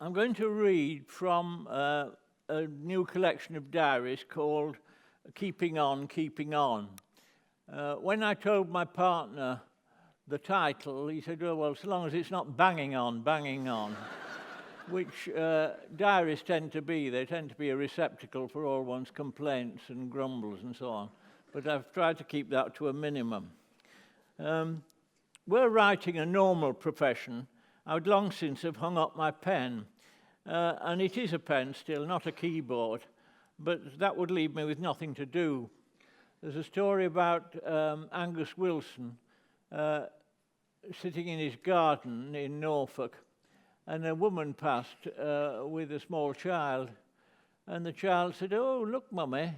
I'm going to read from a new collection of diaries called Keeping On, Keeping On. When I told my partner the title, he said, oh, well, so long as it's not banging on, which diaries tend to be. They tend to be a receptacle for all one's complaints and grumbles and so on. But I've tried to keep that to a minimum. Were writing a normal profession, I would long since have hung up my pen. And it is a pen still, not a keyboard, but that would leave me with nothing to do. There's a story about Angus Wilson sitting in his garden in Norfolk, and a woman passed with a small child, and the child said, oh, look, Mummy,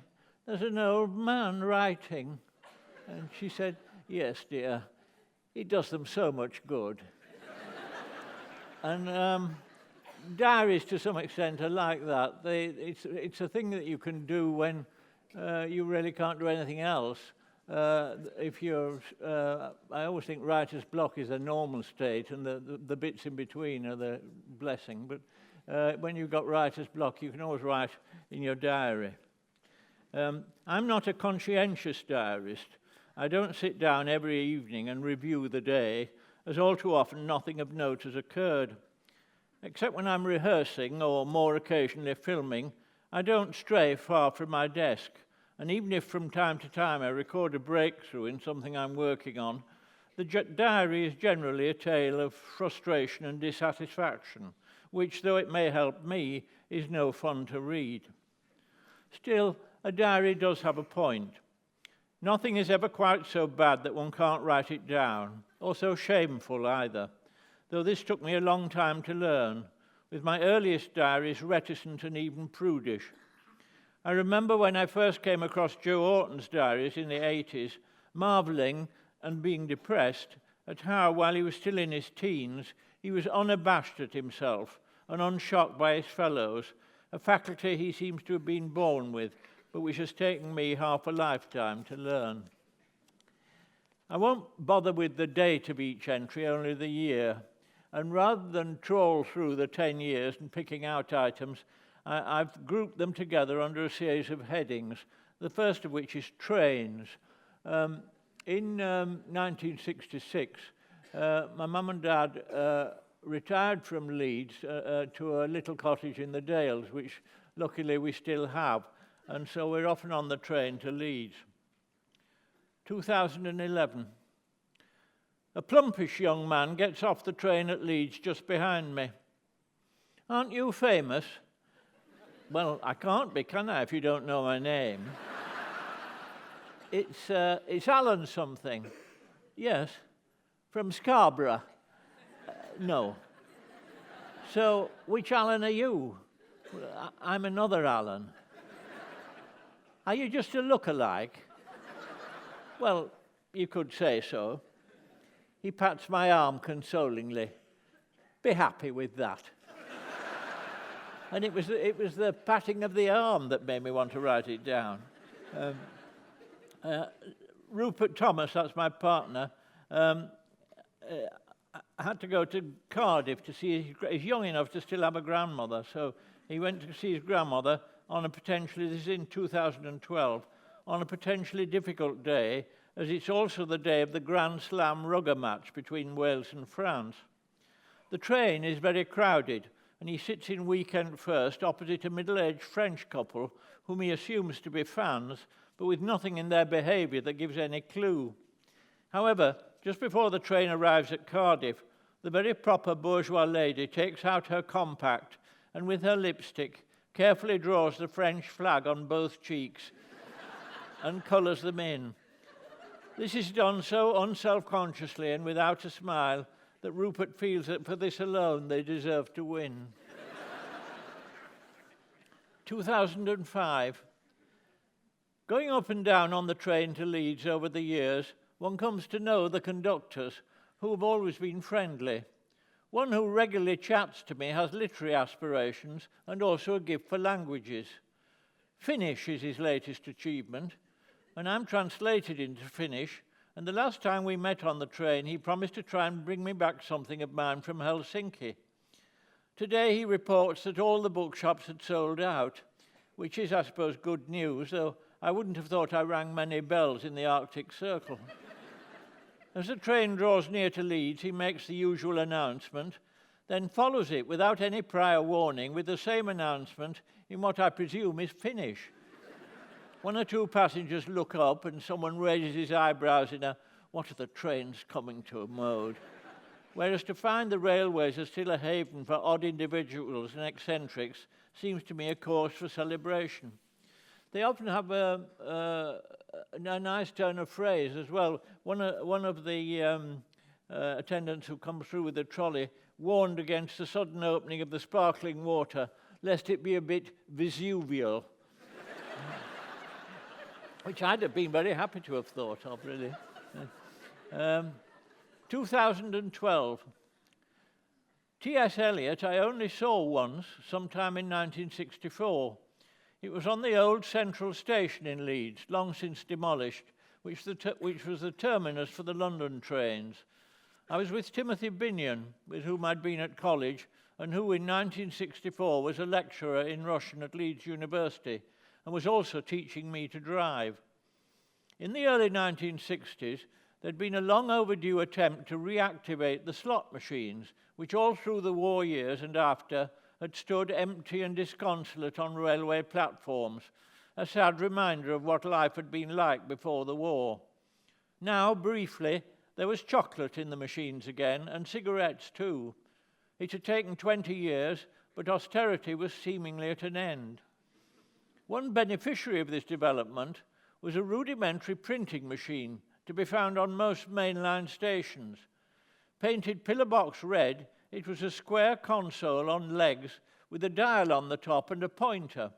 there's an old man writing. And she said, yes, dear, it does them so much good. And diaries, to some extent, are like that. It's a thing that you can do when you really can't do anything else. If you're, I always think writer's block is a normal state, and the bits in between are the blessing. But when you've got writer's block, you can always write in your diary. I'm not a conscientious diarist. I don't sit down every evening and review the day, as all too often nothing of note has occurred. Except when I'm rehearsing, or more occasionally filming, I don't stray far from my desk. And even if from time to time I record a breakthrough in something I'm working on, the diary is generally a tale of frustration and dissatisfaction, which, though it may help me, is no fun to read. Still, a diary does have a point. Nothing is ever quite so bad that one can't write it down, or so shameful either, though this took me a long time to learn, with my earliest diaries reticent and even prudish. I remember when I first came across Joe Orton's diaries in the 80s, marvelling and being depressed at how, while he was still in his teens, he was unabashed at himself and unshocked by his fellows, a faculty he seems to have been born with, but which has taken me half a lifetime to learn. I won't bother with the date of each entry, only the year, and rather than trawl through the 10 years and picking out items, I've grouped them together under a series of headings, the first of which is trains. In 1966, my mum and dad retired from Leeds to a little cottage in the Dales, which luckily we still have, and so we're often on the train to Leeds. 2011. A plumpish young man gets off the train at Leeds just behind me. Aren't you famous? Well, I can't be, can I, if you don't know my name? It's Alan something. Yes. From Scarborough? No. So, which Alan are you? I'm another Alan. Are you just a look-alike? Well, you could say so. He pats my arm consolingly. Be happy with that. And it was the patting of the arm that made me want to write it down. Rupert Thomas, that's my partner, had to go to Cardiff to see he's young enough to still have a grandmother, so he went to see his grandmother on a potentially, this is in 2012, on a potentially difficult day, as it's also the day of the Grand Slam rugger match between Wales and France. The train is very crowded, and he sits in weekend first opposite a middle-aged French couple whom he assumes to be fans, but with nothing in their behaviour that gives any clue. However, just before the train arrives at Cardiff, the very proper bourgeois lady takes out her compact and with her lipstick carefully draws the French flag on both cheeks and colours them in. This is done so unselfconsciously and without a smile that Rupert feels that for this alone they deserve to win. 2005. Going up and down on the train to Leeds over the years, one comes to know the conductors, who have always been friendly. One who regularly chats to me has literary aspirations and also a gift for languages. Finnish is his latest achievement, and I'm translated into Finnish, and the last time we met on the train, he promised to try and bring me back something of mine from Helsinki. Today he reports that all the bookshops had sold out, which is, I suppose, good news, though I wouldn't have thought I rang many bells in the Arctic Circle. As the train draws near to Leeds, he makes the usual announcement, then follows it without any prior warning with the same announcement in what I presume is Finnish. One or two passengers look up and someone raises his eyebrows in a "what are the trains coming to" mode. Whereas to find the railways are still a haven for odd individuals and eccentrics seems to me a cause for celebration. They often have a nice turn of phrase as well. One of the attendants who comes through with the trolley warned against the sudden opening of the sparkling water, lest it be a bit Vesuvial, which I'd have been very happy to have thought of, really. 2012. T.S. Eliot I only saw once, sometime in 1964. It was on the old Central Station in Leeds, long since demolished, which was the terminus for the London trains. I was with Timothy Binion, with whom I'd been at college, and who in 1964 was a lecturer in Russian at Leeds University, and was also teaching me to drive. In the early 1960s, there'd been a long overdue attempt to reactivate the slot machines, which all through the war years and after had stood empty and disconsolate on railway platforms, a sad reminder of what life had been like before the war. Now, briefly, there was chocolate in the machines again, and cigarettes too. It had taken 20 years, but austerity was seemingly at an end. One beneficiary of this development was a rudimentary printing machine to be found on most mainline stations. Painted pillar box red, it was a square console on legs with a dial on the top and a pointer.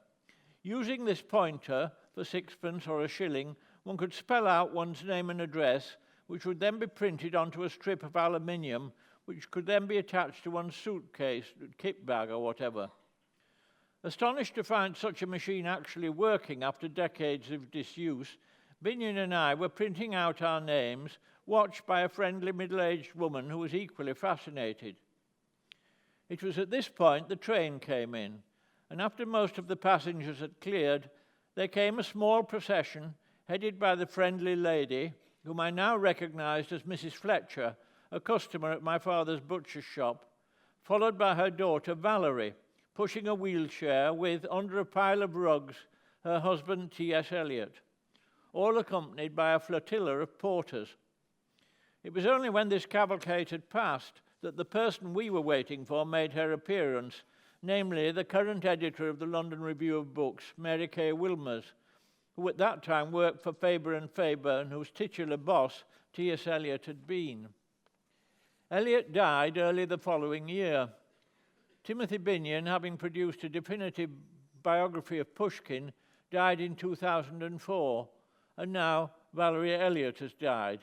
Using this pointer for sixpence or a shilling, one could spell out one's name and address, which would then be printed onto a strip of aluminium, which could then be attached to one's suitcase, kit bag or whatever. Astonished to find such a machine actually working after decades of disuse, Binion and I were printing out our names, watched by a friendly middle-aged woman who was equally fascinated. It was at this point the train came in, and after most of the passengers had cleared, there came a small procession headed by the friendly lady, whom I now recognized as Mrs. Fletcher, a customer at my father's butcher's shop, followed by her daughter Valerie, pushing a wheelchair with, under a pile of rugs, her husband T.S. Eliot, all accompanied by a flotilla of porters. It was only when this cavalcade had passed that the person we were waiting for made her appearance, namely the current editor of the London Review of Books, Mary K. Wilmers, who at that time worked for Faber and Faber and whose titular boss T.S. Eliot had been. Eliot died early the following year. Timothy Binion, having produced a definitive biography of Pushkin, died in 2004, and now Valerie Eliot has died.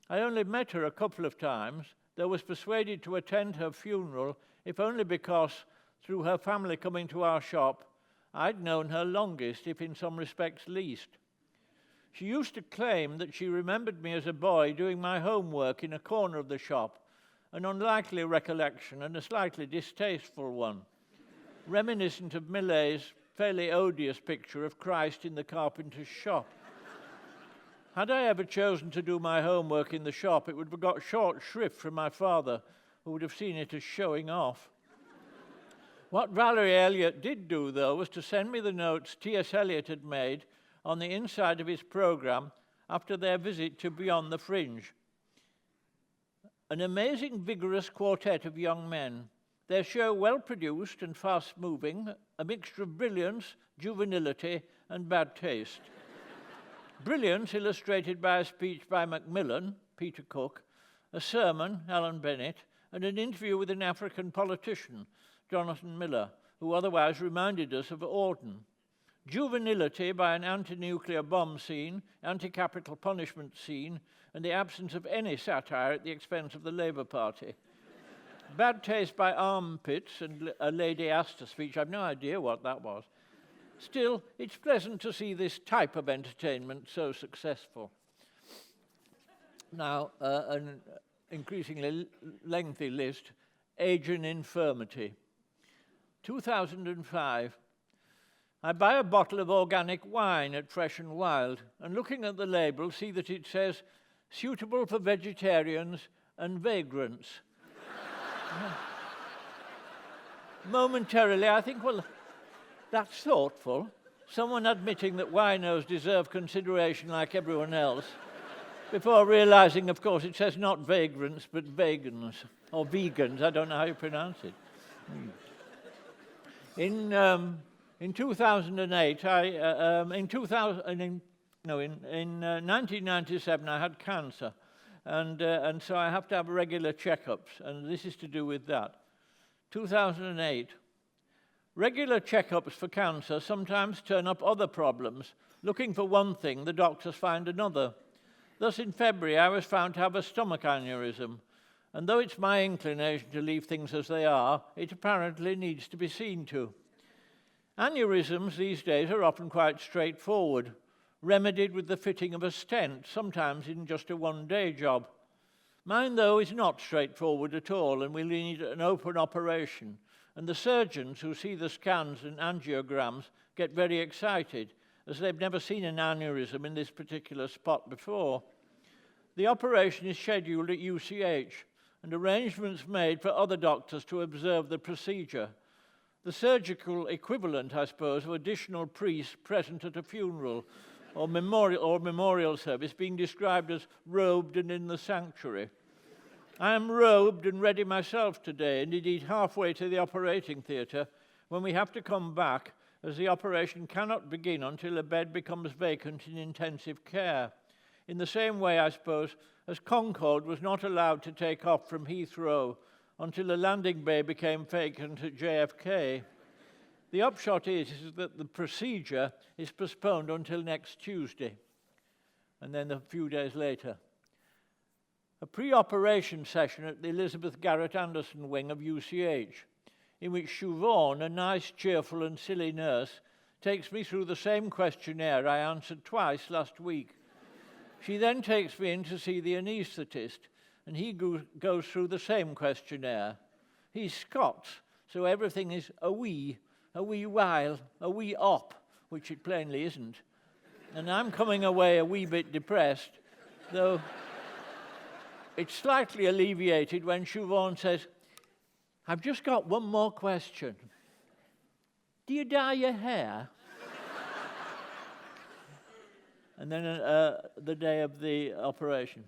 I only met her a couple of times, though was persuaded to attend her funeral, if only because, through her family coming to our shop, I'd known her longest, if in some respects least. She used to claim that she remembered me as a boy doing my homework in a corner of the shop, an unlikely recollection and a slightly distasteful one, reminiscent of Millet's fairly odious picture of Christ in the carpenter's shop. Had I ever chosen to do my homework in the shop, it would have got short shrift from my father, who would have seen it as showing off. What Valerie Eliot did do, though, was to send me the notes T.S. Eliot had made on the inside of his programme after their visit to Beyond the Fringe. An amazing, vigorous quartet of young men. Their show well-produced and fast-moving, a mixture of brilliance, juvenility, and bad taste. Brilliance illustrated by a speech by Macmillan, Peter Cook, a sermon, Alan Bennett, and an interview with an African politician, Jonathan Miller, who otherwise reminded us of Auden. Juvenility by an anti-nuclear bomb scene, anti-capital punishment scene, and the absence of any satire at the expense of the Labour Party. Bad taste by armpits and a Lady Astor speech. I've no idea what that was. Still, it's pleasant to see this type of entertainment so successful. Now, an increasingly lengthy list. age and infirmity. 2005. I buy a bottle of organic wine at Fresh and Wild, and looking at the label, see that it says, suitable for vegetarians and vagrants. Momentarily, I think, well, that's thoughtful. Someone admitting that winos deserve consideration like everyone else, before realizing, of course, it says not vagrants, but vegans, or vegans. I don't know how you pronounce it. In 2008, in 1997, I had cancer, and so I have to have regular checkups, and this is to do with that. 2008. Regular checkups for cancer sometimes turn up other problems. Looking for one thing, the doctors find another. Thus, in February, I was found to have a stomach aneurysm, and though it's my inclination to leave things as they are, it apparently needs to be seen to. Aneurysms these days are often quite straightforward, remedied with the fitting of a stent, sometimes in just a one-day job. Mine, though, is not straightforward at all and will need an open operation, and the surgeons who see the scans and angiograms get very excited, as they've never seen an aneurysm in this particular spot before. The operation is scheduled at UCH, and arrangements made for other doctors to observe the procedure. The surgical equivalent, I suppose, of additional priests present at a funeral or memorial service being described as robed and in the sanctuary. I am robed and ready myself today, and indeed halfway to the operating theatre, when we have to come back, as the operation cannot begin until a bed becomes vacant in intensive care. In the same way, I suppose, as Concorde was not allowed to take off from Heathrow until the landing bay became vacant at JFK. The upshot is that the procedure is postponed until next Tuesday, and then a few days later. A pre-operation session at the Elizabeth Garrett Anderson wing of UCH, in which Siobhan, a nice, cheerful and silly nurse, takes me through the same questionnaire I answered twice last week. She then takes me in to see the anaesthetist, and he goes through the same questionnaire. He's Scots, so everything is a wee while, a wee op, which it plainly isn't. And I'm coming away a wee bit depressed, though it's slightly alleviated when Siobhan says, I've just got one more question. Do you dye your hair? And then the day of the operation.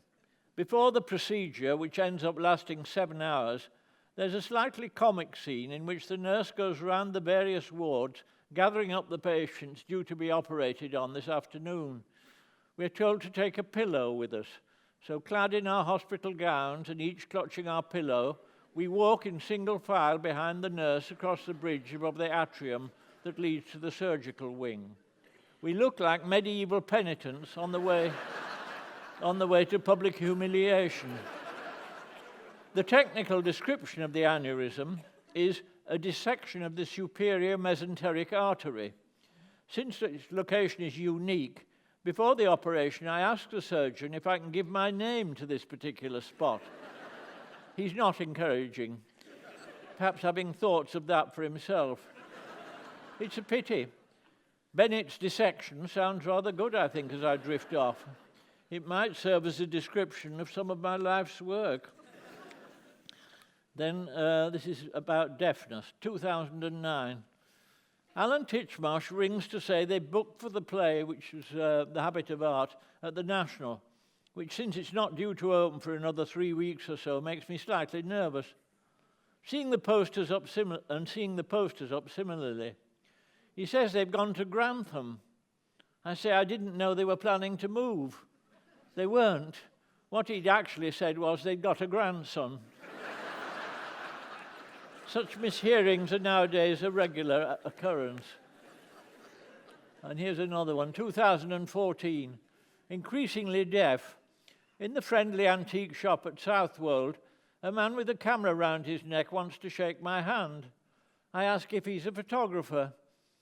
Before the procedure, which ends up lasting 7 hours, there's a slightly comic scene in which the nurse goes round the various wards, gathering up the patients due to be operated on this afternoon. We're told to take a pillow with us. So clad in our hospital gowns and each clutching our pillow, we walk in single file behind the nurse across the bridge above the atrium that leads to the surgical wing. We look like medieval penitents on the way to public humiliation. The technical description of the aneurysm is a dissection of the superior mesenteric artery. Since its location is unique, before the operation I asked the surgeon if I can give my name to this particular spot. He's not encouraging, perhaps having thoughts of that for himself. It's a pity. Bennett's dissection sounds rather good, I think, as I drift off. It might serve as a description of some of my life's work. Then this is about deafness, 2009. Alan Titchmarsh rings to say they booked for the play, which was The Habit of Art, at the National, which, since it's not due to open for another 3 weeks or so, makes me slightly nervous. Seeing the posters up similarly. He says they've gone to Grantham. I say I didn't know they were planning to move. They weren't. What he'd actually said was they'd got a grandson. Such mishearings are nowadays a regular occurrence. And here's another one, 2014. Increasingly deaf. In the friendly antique shop at Southwold, a man with a camera round his neck wants to shake my hand. I ask if he's a photographer.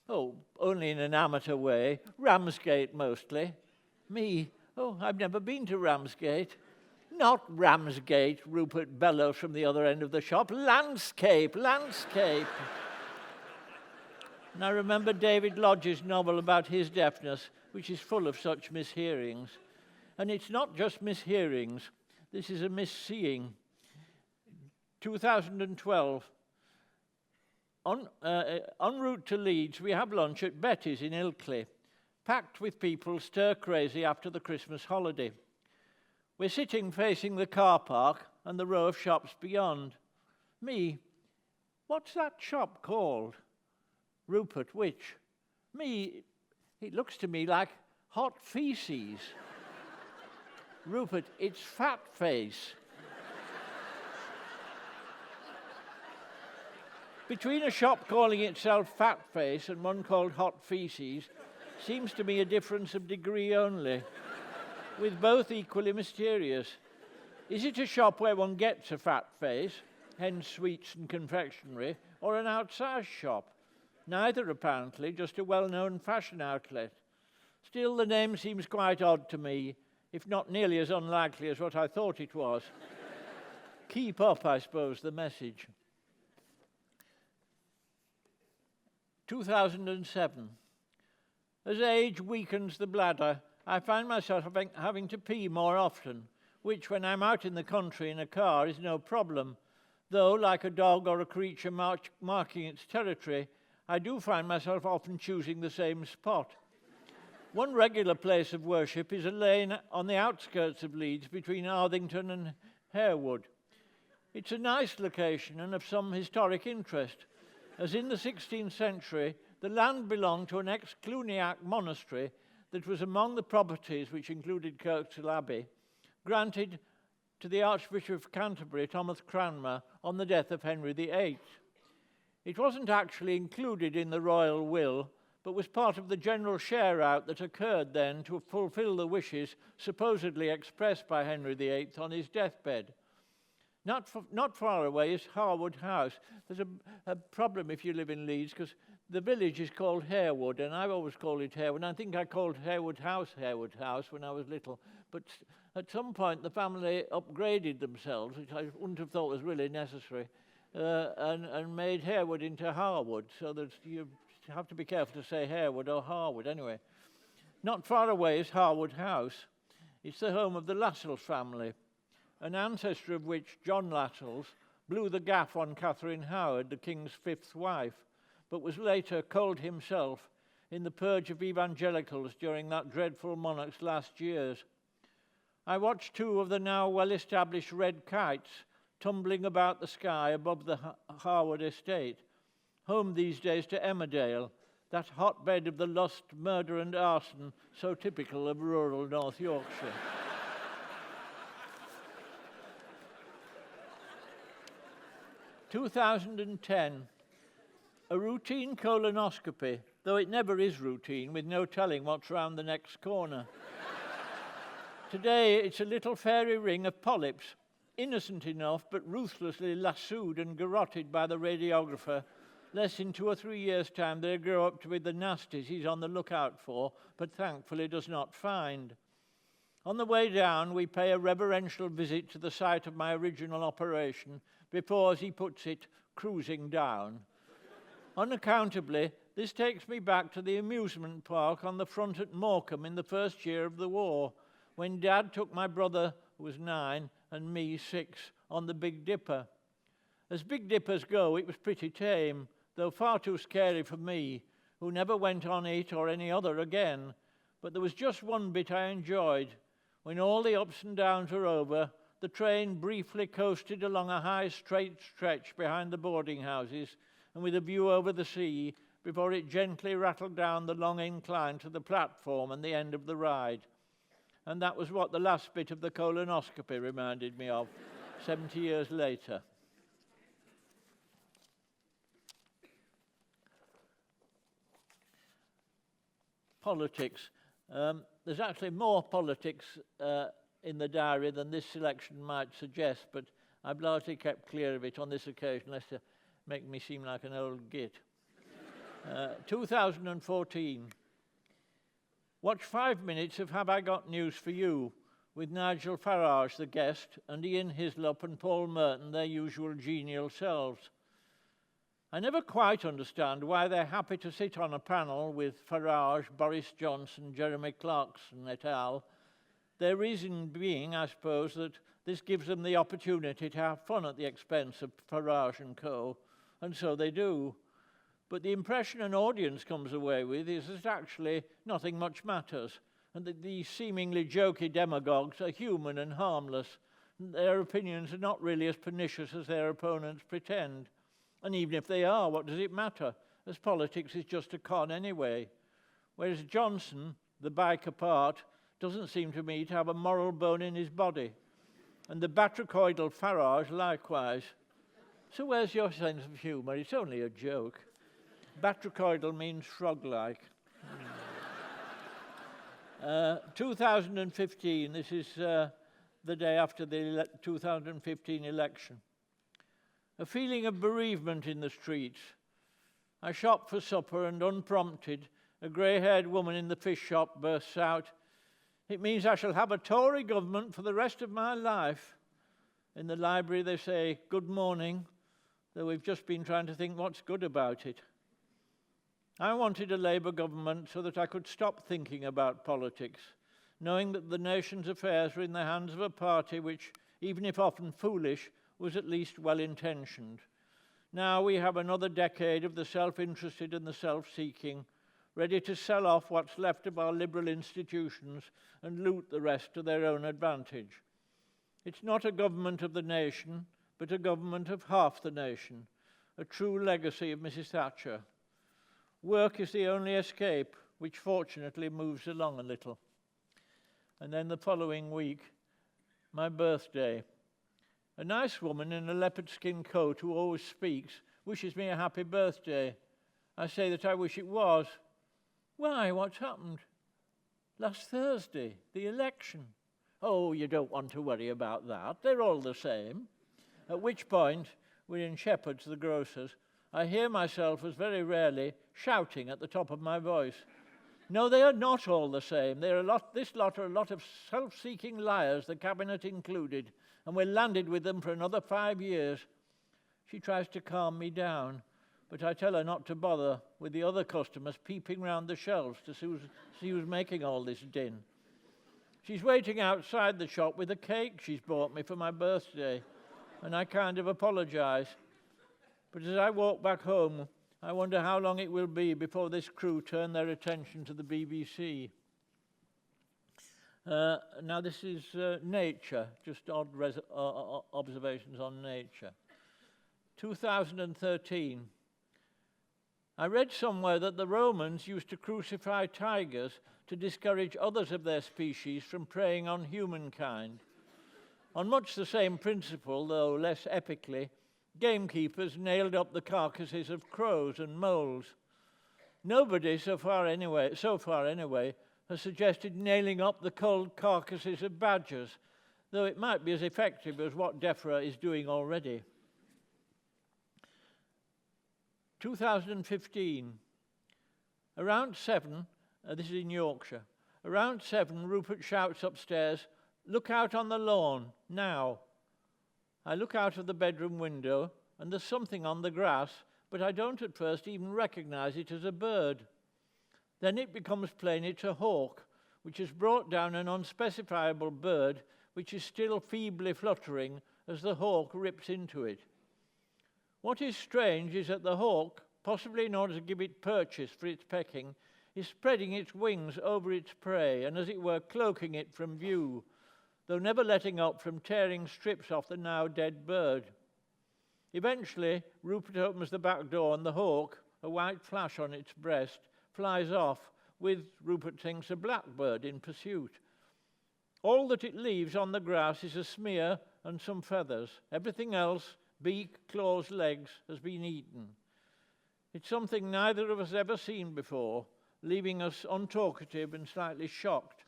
Oh, only in an amateur way. Ramsgate, mostly. Me? Oh, I've never been to Ramsgate. Not Ramsgate, Rupert bellows from the other end of the shop. Landscape, landscape. And I remember David Lodge's novel about his deafness, which is full of such mishearings. And it's not just mishearings. This is a misseeing. 2012. En route to Leeds, we have lunch at Betty's in Ilkley, packed with people stir-crazy after the Christmas holiday. We're sitting facing the car park and the row of shops beyond. Me, what's that shop called? Rupert, which? Me, it looks to me like hot feces. Rupert, it's fat face. Between a shop calling itself Fat Face and one called Hot Feces seems to me a difference of degree only, with both equally mysterious. Is it a shop where one gets a fat face, hence sweets and confectionery, or an outside shop? Neither, apparently, just a well-known fashion outlet. Still, the name seems quite odd to me, if not nearly as unlikely as what I thought it was. Keep up, I suppose, the message. 2007. As age weakens the bladder, I find myself having to pee more often, which, when I'm out in the country in a car, is no problem. Though, like a dog or a creature marking its territory, I do find myself often choosing the same spot. One regular place of worship is a lane on the outskirts of Leeds between Arthington and Harewood. It's a nice location and of some historic interest, as in the 16th century, the land belonged to an ex-Cluniac monastery that was among the properties, which included Kirkstall Abbey, granted to the Archbishop of Canterbury, Thomas Cranmer, on the death of Henry VIII. It wasn't actually included in the royal will, but was part of the general share-out that occurred then to fulfill the wishes supposedly expressed by Henry VIII on his deathbed. Not far away is Harwood House. There's a problem if you live in Leeds, because the village is called Harewood, and I've always called it Harewood. I think I called Harewood House when I was little. But at some point, the family upgraded themselves, which I wouldn't have thought was really necessary, and made Harewood into Harwood, so that you have to be careful to say Harewood or Harwood. Anyway, not far away is Harwood House. It's the home of the Lascelles family, an ancestor of which, John Lascelles, blew the gaff on Catherine Howard, the king's fifth wife, but was later culled himself in the purge of evangelicals during that dreadful monarch's last years. I watched two of the now well-established red kites tumbling about the sky above the Harwood estate, home these days to Emmerdale, that hotbed of the lust, murder and arson so typical of rural North Yorkshire. 2010, a routine colonoscopy, though it never is routine, with no telling what's round the next corner. Today, it's a little fairy ring of polyps, innocent enough, but ruthlessly lassoed and garroted by the radiographer. Less in 2 or 3 years' time, they'll grow up to be the nasties he's on the lookout for, but thankfully does not find. On the way down, we pay a reverential visit to the site of my original operation before, as he puts it, cruising down. Unaccountably, this takes me back to the amusement park on the front at Morecambe in the first year of the war, when Dad took my brother, who was 9, and me, 6, on the Big Dipper. As Big Dippers go, it was pretty tame, though far too scary for me, who never went on it or any other again. But there was just one bit I enjoyed. When all the ups and downs were over, the train briefly coasted along a high, straight stretch behind the boarding houses and with a view over the sea before it gently rattled down the long incline to the platform and the end of the ride. And that was what the last bit of the colonoscopy reminded me of, 70 years later. Politics. There's actually more politics in the diary than this selection might suggest, but I've largely kept clear of it on this occasion, lest it make me seem like an old git. 2014. Watch 5 minutes of Have I Got News for You, with Nigel Farage, the guest, and Ian Hislop and Paul Merton, their usual genial selves. I never quite understand why they're happy to sit on a panel with Farage, Boris Johnson, Jeremy Clarkson et al. Their reason being, I suppose, that this gives them the opportunity to have fun at the expense of Farage and co., and so they do. But the impression an audience comes away with is that actually nothing much matters, and that these seemingly jokey demagogues are human and harmless, and their opinions are not really as pernicious as their opponents pretend. And even if they are, what does it matter, as politics is just a con anyway. Whereas Johnson, the bike apart, doesn't seem to me to have a moral bone in his body, and the batrachoidal Farage likewise. So where's your sense of humour? It's only a joke. Batrachoidal means frog-like. 2015, this is the day after the 2015 election. A feeling of bereavement in the streets. I shop for supper and unprompted, a grey-haired woman in the fish shop bursts out, "It means I shall have a Tory government for the rest of my life." In the library they say, "Good morning," though we've just been trying to think what's good about it. I wanted a Labour government so that I could stop thinking about politics, knowing that the nation's affairs were in the hands of a party which, even if often foolish, was at least well-intentioned. Now we have another decade of the self-interested and the self-seeking, ready to sell off what's left of our liberal institutions and loot the rest to their own advantage. It's not a government of the nation, but a government of half the nation, a true legacy of Mrs. Thatcher. Work is the only escape, which fortunately moves along a little. And then the following week, my birthday. A nice woman in a leopard skin coat who always speaks wishes me a happy birthday. I say that I wish it was. "Why, what's happened?" "Last Thursday, the election." "Oh, you don't want to worry about that. They're all the same." At which point, we're in Shepherd's, the grocer's, I hear myself, as very rarely, shouting at the top of my voice. No, they are not all the same. This lot are a lot of self-seeking liars, the cabinet included, and we're landed with them for another 5 years. She tries to calm me down, but I tell her not to bother with the other customers peeping round the shelves to see who's making all this din. She's waiting outside the shop with a cake she's bought me for my birthday, and I kind of apologise. But as I walk back home, I wonder how long it will be before this crew turn their attention to the BBC. Now this is nature, just odd observations on nature. 2013. I read somewhere that the Romans used to crucify tigers to discourage others of their species from preying on humankind. On much the same principle, though less epically, gamekeepers nailed up the carcasses of crows and moles. Nobody, so far anyway, has suggested nailing up the cold carcasses of badgers, though it might be as effective as what DEFRA is doing already. 2015. Around 7, this is in Yorkshire, around 7, Rupert shouts upstairs, "Look out on the lawn, now." I look out of the bedroom window, and there's something on the grass, but I don't at first even recognize it as a bird. Then it becomes plain it's a hawk, which has brought down an unspecifiable bird, which is still feebly fluttering as the hawk rips into it. What is strange is that the hawk, possibly in order to give it purchase for its pecking, is spreading its wings over its prey and, as it were, cloaking it from view, though never letting up from tearing strips off the now dead bird. Eventually, Rupert opens the back door and the hawk, a white flash on its breast, flies off with, Rupert thinks, a blackbird in pursuit. All that it leaves on the grass is a smear and some feathers. Everything else, beak, claws, legs, has been eaten. It's something neither of us ever seen before, leaving us untalkative and slightly shocked.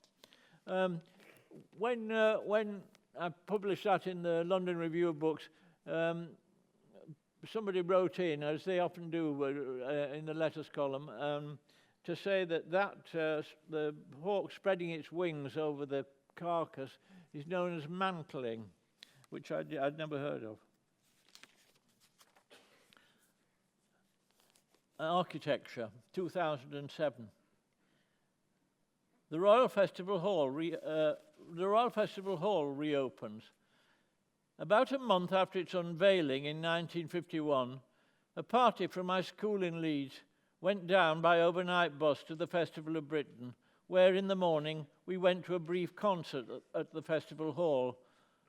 When I published that in the London Review of Books, somebody wrote in, as they often do in the letters column, to say that the hawk spreading its wings over the carcass is known as mantling, which I'd never heard of. Architecture, 2007. The Royal Festival Hall reopens. About a month after its unveiling in 1951, a party from my school in Leeds went down by overnight bus to the Festival of Britain, where in the morning we went to a brief concert at the Festival Hall,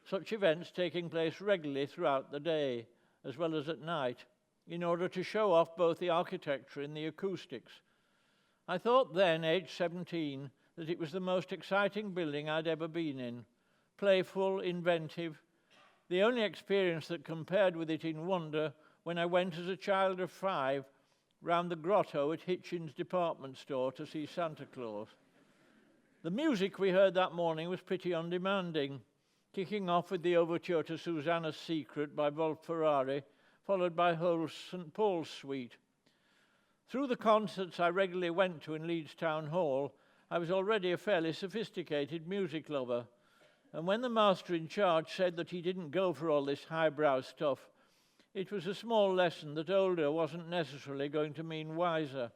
such events taking place regularly throughout the day, as well as at night, in order to show off both the architecture and the acoustics. I thought then, aged 17, that it was the most exciting building I'd ever been in. Playful, inventive. The only experience that compared with it in wonder when I went as a child of 5 round the grotto at Hitchin's department store to see Santa Claus. The music we heard that morning was pretty undemanding, kicking off with the overture to Susanna's Secret by Wolf Ferrari, followed by Hull's St. Paul's Suite. Through the concerts I regularly went to in Leeds Town Hall, I was already a fairly sophisticated music lover, and when the master in charge said that he didn't go for all this highbrow stuff, it was a small lesson that older wasn't necessarily going to mean wiser.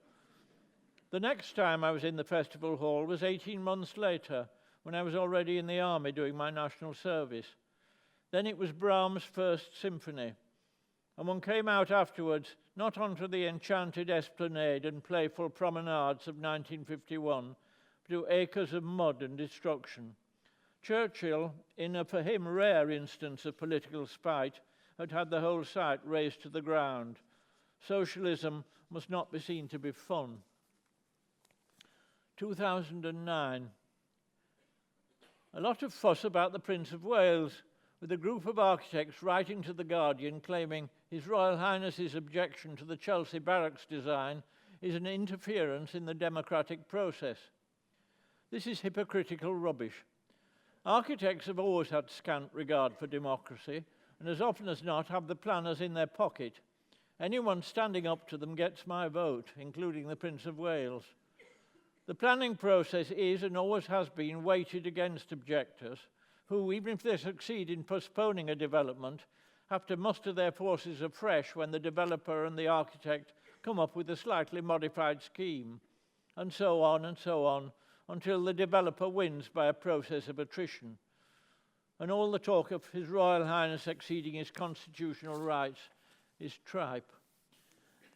The next time I was in the festival hall was 18 months later, when I was already in the army doing my national service. Then it was Brahms' First Symphony, and one came out afterwards, not onto the enchanted esplanade and playful promenades of 1951, but to acres of mud and destruction. Churchill, in a for him rare instance of political spite, had the whole site razed to the ground. Socialism must not be seen to be fun. 2009. A lot of fuss about the Prince of Wales, with a group of architects writing to The Guardian claiming His Royal Highness's objection to the Chelsea barracks design is an interference in the democratic process. This is hypocritical rubbish. Architects have always had scant regard for democracy, and as often as not have the planners in their pocket. Anyone standing up to them gets my vote, including the Prince of Wales. The planning process is and always has been weighted against objectors who, even if they succeed in postponing a development, have to muster their forces afresh when the developer and the architect come up with a slightly modified scheme, and so on, until the developer wins by a process of attrition. And all the talk of His Royal Highness exceeding his constitutional rights is tripe.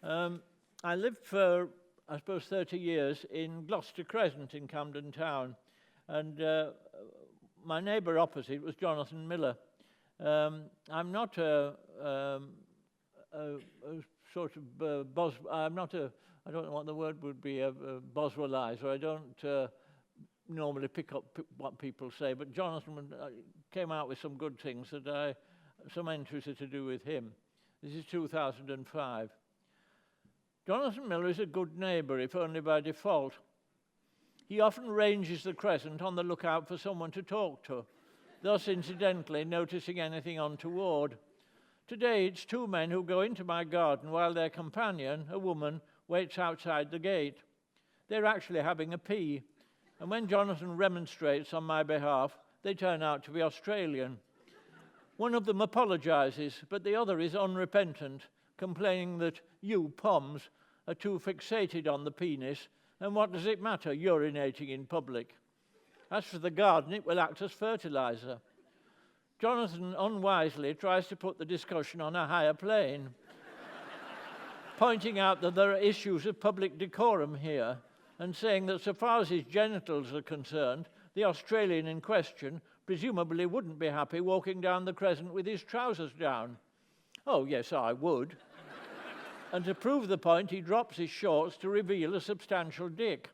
I lived for, I suppose, 30 years in Gloucester Crescent in Camden Town, and my neighbour opposite was Jonathan Miller. I'm not a sort of I don't know what the word would be, a Boswellizer. I don't normally pick up what people say, but Jonathan came out with some good things that some entries are to do with him. This is 2005. Jonathan Miller is a good neighbour, if only by default. He often ranges the Crescent on the lookout for someone to talk to, thus incidentally noticing anything untoward. Today it's 2 men who go into my garden while their companion, a woman, waits outside the gate. They're actually having a pee, and when Jonathan remonstrates on my behalf, they turn out to be Australian. One of them apologises, but the other is unrepentant, complaining that you, Poms, are too fixated on the penis, and what does it matter, urinating in public? As for the garden, it will act as fertiliser. Jonathan unwisely tries to put the discussion on a higher plane, pointing out that there are issues of public decorum here, and saying that so far as his genitals are concerned, the Australian in question presumably wouldn't be happy walking down the Crescent with his trousers down. Oh, yes, I would. And to prove the point, he drops his shorts to reveal a substantial dick,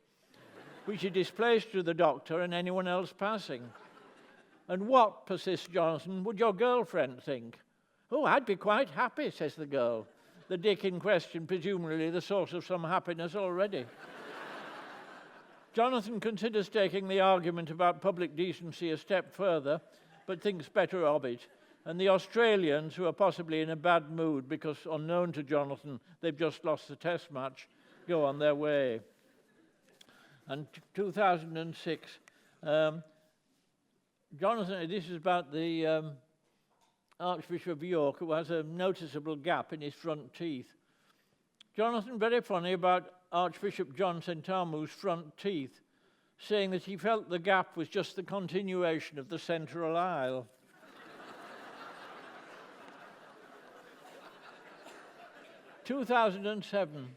which he displays to the doctor and anyone else passing. And what, persists Jonathan, would your girlfriend think? Oh, I'd be quite happy, says the girl, the dick in question presumably the source of some happiness already. Jonathan considers taking the argument about public decency a step further, but thinks better of it. And the Australians, who are possibly in a bad mood because, unknown to Jonathan, they've just lost the test match, go on their way. And 2006, Jonathan, this is about the Archbishop of York, who has a noticeable gap in his front teeth. Jonathan, very funny about Archbishop John Sentamu's front teeth, saying that he felt the gap was just the continuation of the central aisle. (2007)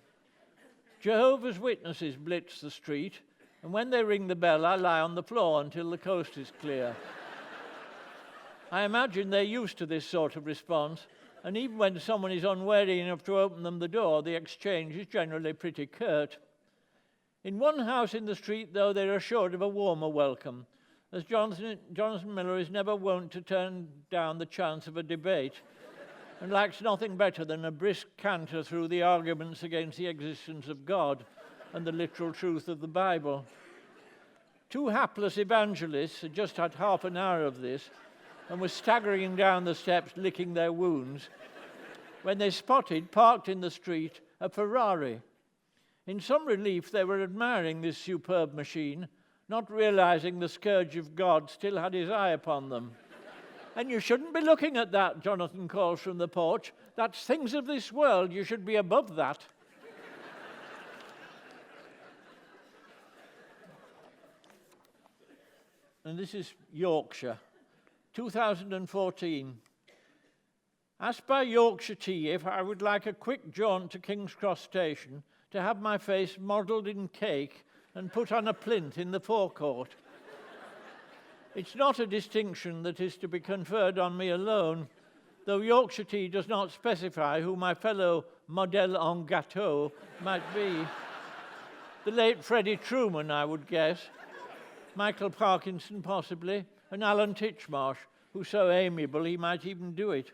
Jehovah's Witnesses blitz the street, and when they ring the bell, I lie on the floor until the coast is clear. I imagine they're used to this sort of response, and even when someone is unwary enough to open them the door, the exchange is generally pretty curt. In one house in the street, though, they're assured of a warmer welcome, as Jonathan Miller is never wont to turn down the chance of a debate, and likes nothing better than a brisk canter through the arguments against the existence of God and the literal truth of the Bible. Two hapless evangelists had just had half an hour of this and were staggering down the steps licking their wounds when they spotted, parked in the street, a Ferrari. In some relief, they were admiring this superb machine, not realizing the scourge of God still had his eye upon them. "And you shouldn't be looking at that," Jonathan calls from the porch. "That's things of this world. You should be above that." And this is Yorkshire, 2014. Asked by Yorkshire Tea if I would like a quick jaunt to King's Cross Station to have my face modelled in cake and put on a plinth in the forecourt. It's not a distinction that is to be conferred on me alone, though Yorkshire Tea does not specify who my fellow modèle en gâteau might be. The late Freddie Truman, I would guess. Michael Parkinson, possibly, and Alan Titchmarsh, who's so amiable he might even do it.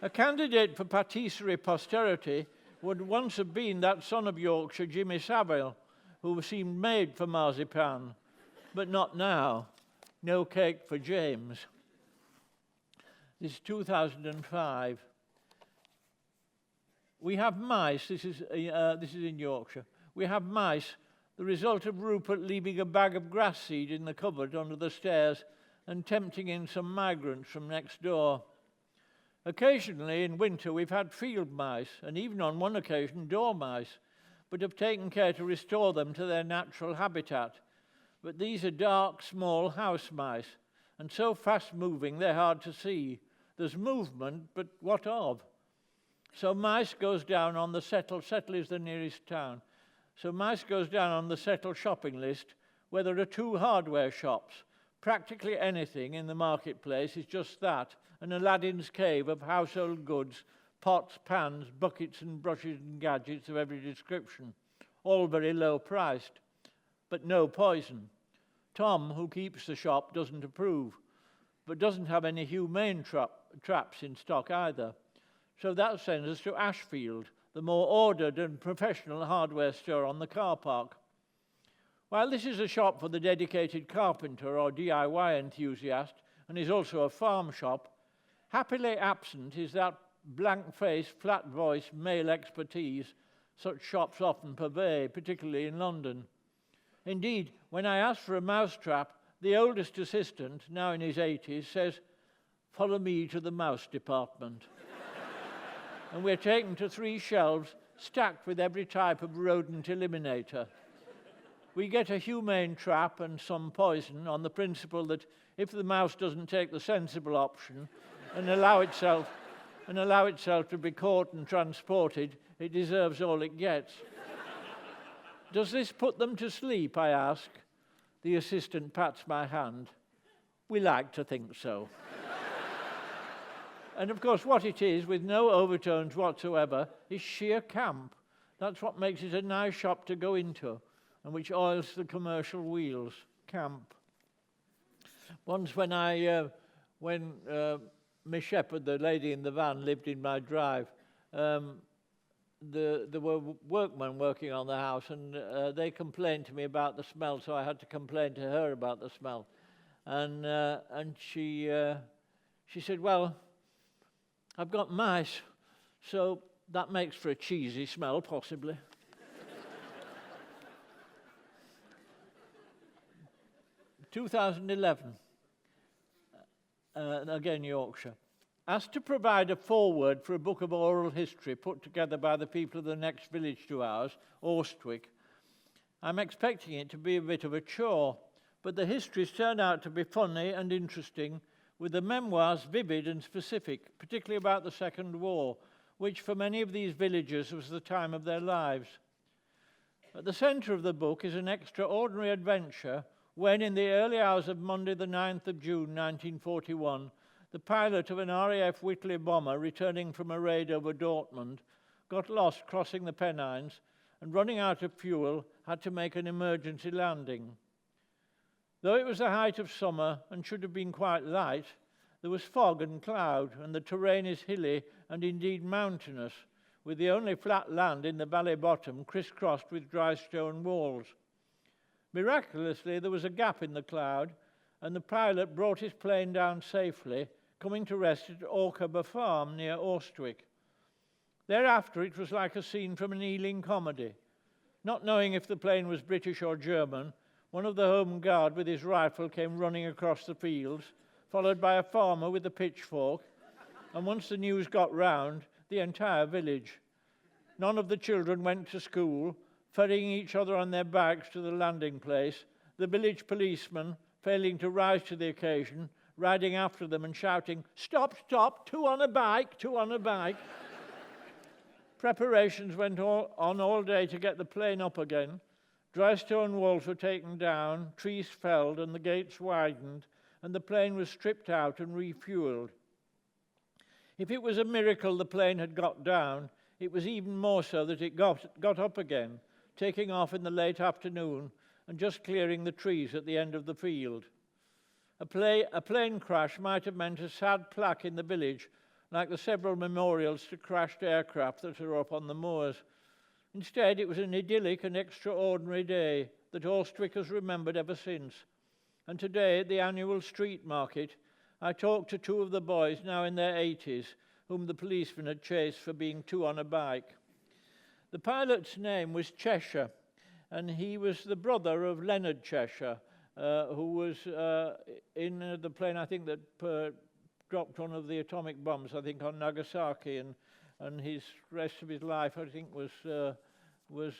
A candidate for patisserie posterity would once have been that son of Yorkshire, Jimmy Savile, who seemed made for marzipan, but not now. No cake for James. This is 2005. We have mice. This is in Yorkshire. We have mice, the result of Rupert leaving a bag of grass seed in the cupboard under the stairs and tempting in some migrants from next door. Occasionally in winter we've had field mice, and even on one occasion dormice, but have taken care to restore them to their natural habitat. But these are dark, small house mice, and so fast-moving they're hard to see. There's movement, but what of? So mice goes down on the Settle is the nearest town. So mice goes down on the Settle shopping list, where there are 2 hardware shops. Practically anything in the marketplace is just that, an Aladdin's cave of household goods, pots, pans, buckets and brushes and gadgets of every description, all very low priced, but no poison. Tom, who keeps the shop, doesn't approve, but doesn't have any humane traps in stock either. So that sends us to Ashfield, the more ordered and professional hardware store on the car park. While this is a shop for the dedicated carpenter or DIY enthusiast, and is also a farm shop, happily absent is that blank-faced, flat-voiced male expertise such shops often purvey, particularly in London. Indeed, when I ask for a mousetrap, the oldest assistant, now in his 80s, says, "Follow me to the mouse department." And we're taken to 3 shelves stacked with every type of rodent eliminator. We get a humane trap and some poison on the principle that if the mouse doesn't take the sensible option and allow itself to be caught and transported, it deserves all it gets. "Does this put them to sleep?" I ask. The assistant pats my hand. "We like to think so." And of course what it is, with no overtones whatsoever, is sheer camp. That's what makes it a nice shop to go into, and which oils the commercial wheels. Camp. Once when Miss Shepherd, the lady in the van, lived in my drive, there were workmen working on the house, and they complained to me about the smell, so I had to complain to her about the smell. And she said, "Well, I've got mice, so that makes for a cheesy smell, possibly." 2011. again Yorkshire. Asked to provide a foreword for a book of oral history put together by the people of the next village to ours, Orstwick. I'm expecting it to be a bit of a chore, but the histories turned out to be funny and interesting, with the memoirs vivid and specific, particularly about the Second War, which for many of these villagers was the time of their lives. At the centre of the book is an extraordinary adventure when, in the early hours of Monday the 9th of June 1941, the pilot of an RAF Whitley bomber returning from a raid over Dortmund got lost crossing the Pennines and, running out of fuel, had to make an emergency landing. Though it was the height of summer and should have been quite light, there was fog and cloud, and the terrain is hilly and indeed mountainous, with the only flat land in the valley bottom crisscrossed with dry stone walls. Miraculously, there was a gap in the cloud, and the pilot brought his plane down safely, coming to rest at Orkaba Farm near Orstwick. Thereafter, it was like a scene from an Ealing comedy. Not knowing if the plane was British or German, one of the Home Guard with his rifle came running across the fields, followed by a farmer with a pitchfork, and once the news got round, the entire village. None of the children went to school, ferrying each other on their backs to the landing place, the village policeman, failing to rise to the occasion, riding after them and shouting, "Stop, stop, two on a bike, two on a bike." Preparations went on all day to get the plane up again. Dry stone walls were taken down, trees felled, and the gates widened, and the plane was stripped out and refueled. If it was a miracle the plane had got down, it was even more so that it got up again, taking off in the late afternoon and just clearing the trees at the end of the field. A plane crash might have meant a sad plaque in the village, like the several memorials to crashed aircraft that are up on the moors. Instead, it was an idyllic and extraordinary day that Orstwick has remembered ever since. And today, at the annual street market, I talked to two of the boys, now in their 80s, whom the policeman had chased for being two on a bike. The pilot's name was Cheshire, and he was the brother of Leonard Cheshire, who was in the plane, I think, that dropped one of the atomic bombs, I think, on Nagasaki, and his rest of his life, I think, was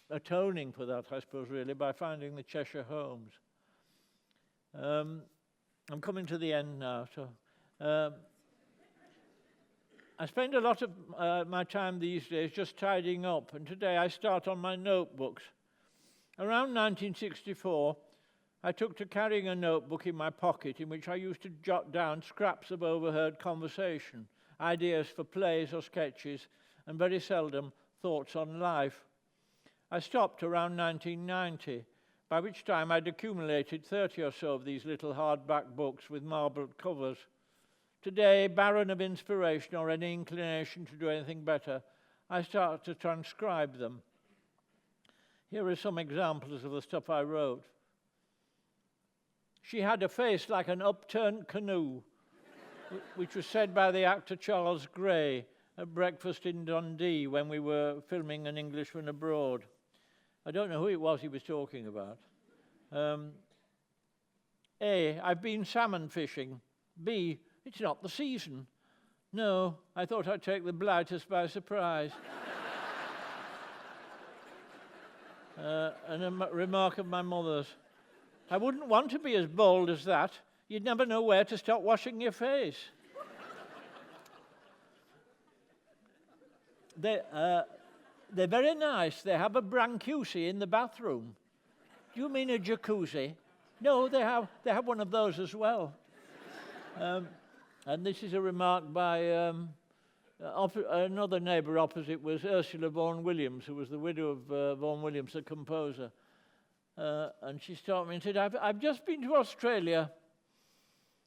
atoning for that, I suppose, really, by finding the Cheshire homes. I'm coming to the end now, so I spend a lot of my time these days just tidying up, and today I start on my notebooks. Around 1964, I took to carrying a notebook in my pocket in which I used to jot down scraps of overheard conversation, ideas for plays or sketches, and very seldom thoughts on life. I stopped around 1990, by which time I'd accumulated 30 or so of these little hardback books with marbled covers. Today, barren of inspiration or any inclination to do anything better, I start to transcribe them. Here are some examples of the stuff I wrote. She had a face like an upturned canoe, which was said by the actor Charles Gray at breakfast in Dundee when we were filming An Englishman Abroad. I don't know who it was he was talking about. A, I've been salmon fishing. B, it's not the season. No, I thought I'd take the blighters by surprise. And a remark of my mother's. I wouldn't want to be as bold as that. You'd never know where to stop washing your face. They're very nice. They have a brancusi in the bathroom. Do you mean a jacuzzi? No, they have one of those as well. And this is a remark by another neighbour opposite was Ursula Vaughan-Williams, who was the widow of Vaughan-Williams, the composer. And she stopped me and said, I've just been to Australia.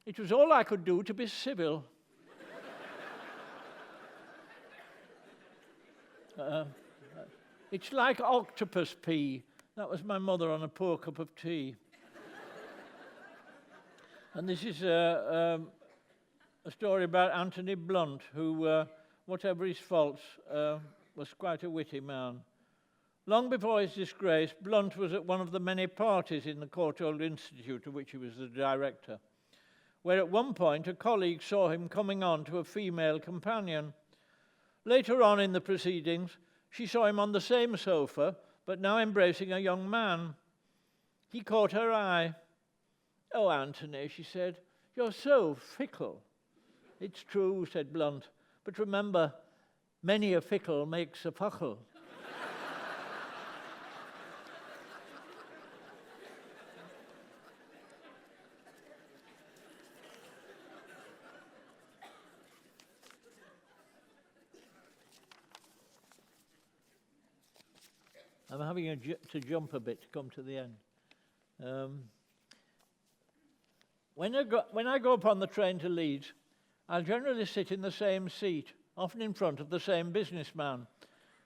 It was all I could do to be civil. It's like octopus pee. That was my mother on a poor cup of tea. And this is a story about Anthony Blunt, who, whatever his faults, was quite a witty man. Long before his disgrace, Blunt was at one of the many parties in the Courtauld Institute, of which he was the director. where at one point a colleague saw him coming on to a female companion. Later on in the proceedings, she saw him on the same sofa, but now embracing a young man. He caught her eye. "Oh, Anthony," she said, "you're so fickle." "It's true," said Blunt, "but remember, many a fickle makes a fuckle." I'm having to jump a bit to come to the end. When I go up on the train to Leeds, I'll generally sit in the same seat, often in front of the same businessman,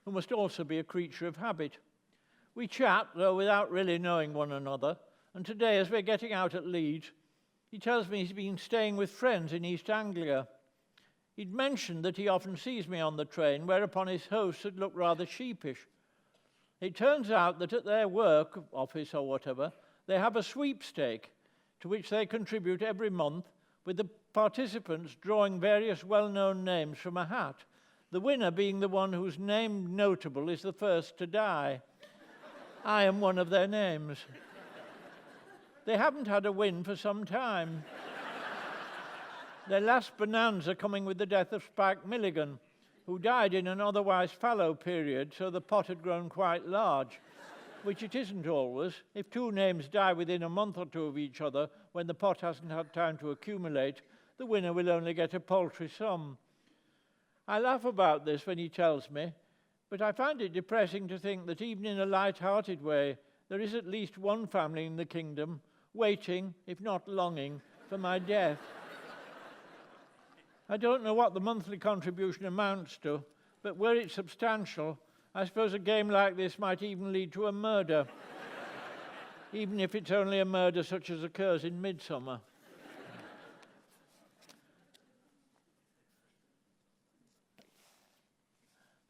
who must also be a creature of habit. We chat, though without really knowing one another, and today, as we're getting out at Leeds, he tells me he's been staying with friends in East Anglia. He'd mentioned that he often sees me on the train, whereupon his host had looked rather sheepish. It turns out that at their work, office or whatever, they have a sweepstake to which they contribute every month, with the participants drawing various well-known names from a hat, the winner being the one whose name notable is the first to die. I am one of their names. They haven't had a win for some time. Their last bonanza coming with the death of Spike Milligan, who died in an otherwise fallow period, so the pot had grown quite large, which it isn't always. If two names die within a month or two of each other, when the pot hasn't had time to accumulate, the winner will only get a paltry sum. I laugh about this when he tells me, but I find it depressing to think that even in a light-hearted way, there is at least one family in the kingdom waiting, if not longing, for my death. I don't know what the monthly contribution amounts to, but were it substantial, I suppose a game like this might even lead to a murder, even if it's only a murder such as occurs in Midsummer.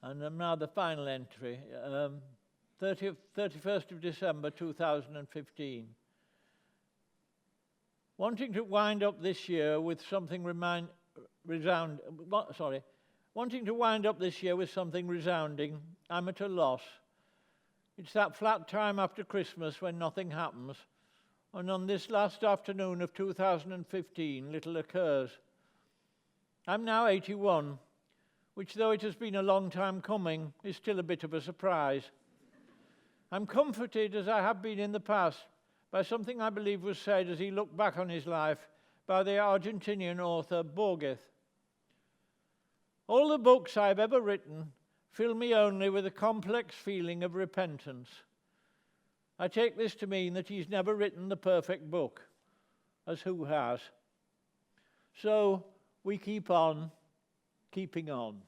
And now the final entry, 31st of December 2015. Wanting to wind up this year with something resounding, I'm at a loss. It's that flat time after Christmas when nothing happens, and on this last afternoon of 2015, little occurs. I'm now 81, which, though it has been a long time coming, is still a bit of a surprise. I'm comforted, as I have been in the past, by something I believe was said as he looked back on his life by the Argentinian author Borges. All the books I've ever written fill me only with a complex feeling of repentance. I take this to mean that he's never written the perfect book, as who has? So we keep on keeping on.